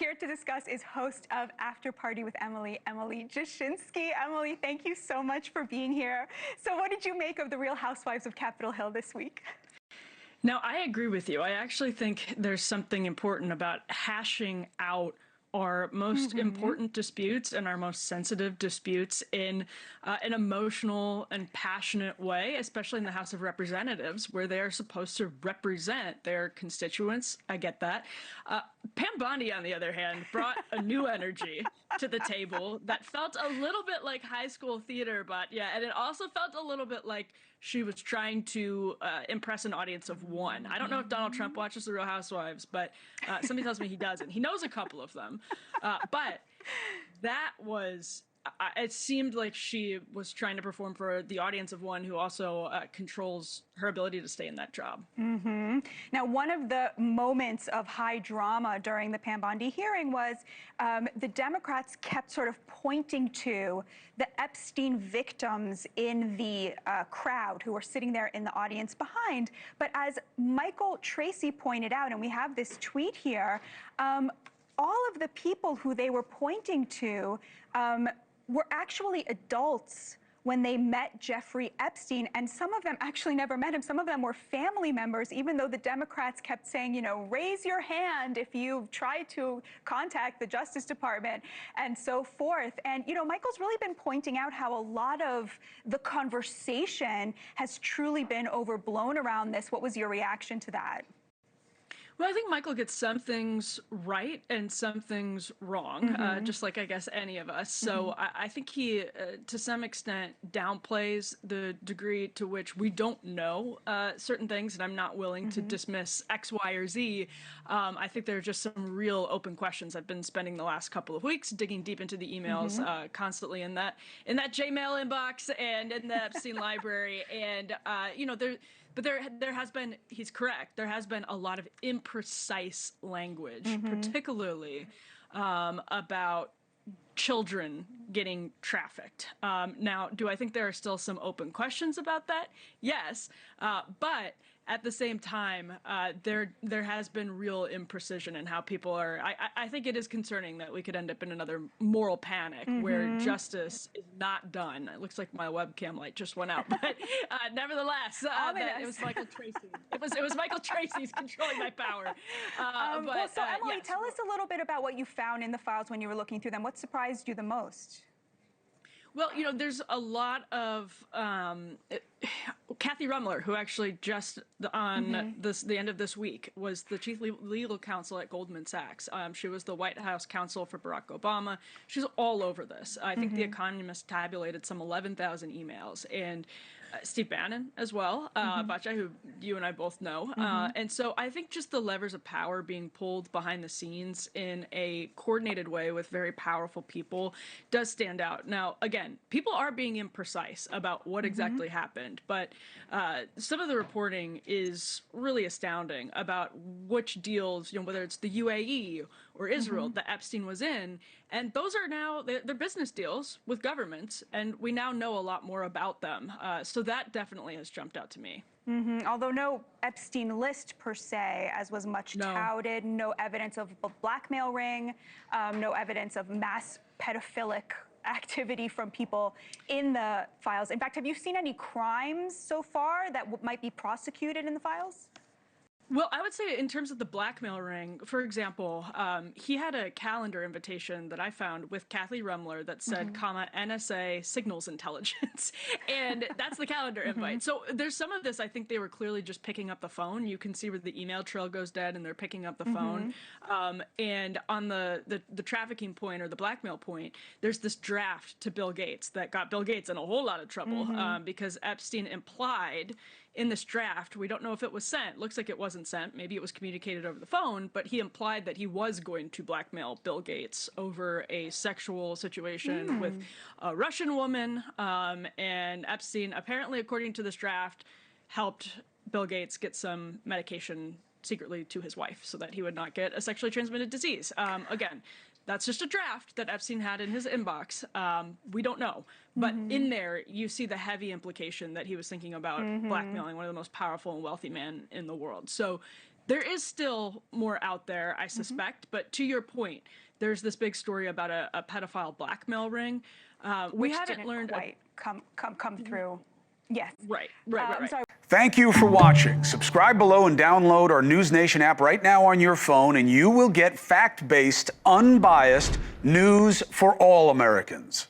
here to discuss is host of After Party with Emily, Emily Jashinsky. Emily, thank you so much for being here. So what did you make of the Real Housewives of Capitol Hill this week? Now, I agree with you. I actually think there's something important about hashing out our most important disputes and our most sensitive disputes in an emotional and passionate way, especially in the House of Representatives, where they are supposed to represent their constituents. I get that. Pam Bondi, on the other hand, brought a new energy to the table that felt a little bit like high school theater, Batya, and it also felt a little bit like she was trying to impress an audience of one. I don't know if Donald Trump watches The Real Housewives, but somebody tells me he doesn't. He knows a couple of them. But that was, it seemed like she was trying to perform for the audience of one who also controls her ability to stay in that job. Now, one of the moments of high drama during the Pam Bondi hearing was the Democrats kept sort of pointing to the Epstein victims in the crowd who were sitting there in the audience behind. But as Michael Tracy pointed out, and we have this tweet here, all of the people who they were pointing to were actually adults when they met Jeffrey Epstein, and some of them actually never met him. Some of them were family members, even though the Democrats kept saying, you know, raise your hand if you've tried to contact the Justice Department and so forth. And, you know, Michael's really been pointing out how a lot of the conversation has truly been overblown around this. What was your reaction to that? Well, I think Michael gets some things right and some things wrong, just like I guess any of us. So I think he, to some extent, downplays the degree to which we don't know certain things, and I'm not willing to dismiss X, Y, or Z. I think there are just some real open questions. I've been spending the last couple of weeks digging deep into the emails constantly in that Gmail inbox and in the Epstein library, and you know, there has been, he's correct, there has been a lot of imprecise language, particularly about children getting trafficked. Now, do I think there are still some open questions about that? Yes, but at the same time, there has been real imprecision in how people are. I think it is concerning that we could end up in another moral panic where justice is not done. It looks like my webcam light just went out, but nevertheless, it was Michael Tracy. It was Michael Tracy's controlling my power. Well, so Emily, yes. tell us a little bit about what you found in the files when you were looking through them. What surprised you the most? Well, you know, there's a lot of Kathy Rumler, who actually just on the end of this week was the chief legal counsel at Goldman Sachs. She was the White House counsel for Barack Obama. She's all over this. I think The Economist tabulated some 11,000 emails, and Steve Bannon as well, Batya, who you and I both know. And so I think just the levers of power being pulled behind the scenes in a coordinated way with very powerful people does stand out. Now, again, people are being imprecise about what exactly happened, but some of the reporting is really astounding about which deals, you know, whether it's the UAE or Israel that Epstein was in, and those are now, they're business deals with governments, and we now know a lot more about them. So that definitely has jumped out to me. Although no Epstein list per se, as was much touted, no evidence of a blackmail ring, no evidence of mass pedophilic activity from people in the files. In fact, have you seen any crimes so far that might be prosecuted in the files? Well, I would say in terms of the blackmail ring, for example, he had a calendar invitation that I found with Kathy Rumler that said, comma, NSA signals intelligence. And that's the calendar invite. So there's some of this, I think they were clearly just picking up the phone. You can see where the email trail goes dead and they're picking up the phone. And on the trafficking point or the blackmail point, there's this draft to Bill Gates that got Bill Gates in a whole lot of trouble because Epstein implied in this draft, we don't know if it was sent. Looks like it wasn't sent. Maybe it was communicated over the phone, but he implied that he was going to blackmail Bill Gates over a sexual situation with a Russian woman. And Epstein, apparently, according to this draft, helped Bill Gates get some medication secretly to his wife so that he would not get a sexually transmitted disease. Again, that's just a draft that Epstein had in his inbox. We don't know. But in there, you see the heavy implication that he was thinking about blackmailing one of the most powerful and wealthy men in the world. So There is still more out there, I suspect. But to your point, there's this big story about a pedophile blackmail ring. We Which haven't didn't learned quite come through. Yes. Right. Sorry. Thank you for watching. Subscribe below and download our NewsNation app right now on your phone, and you will get fact-based, unbiased news for all Americans.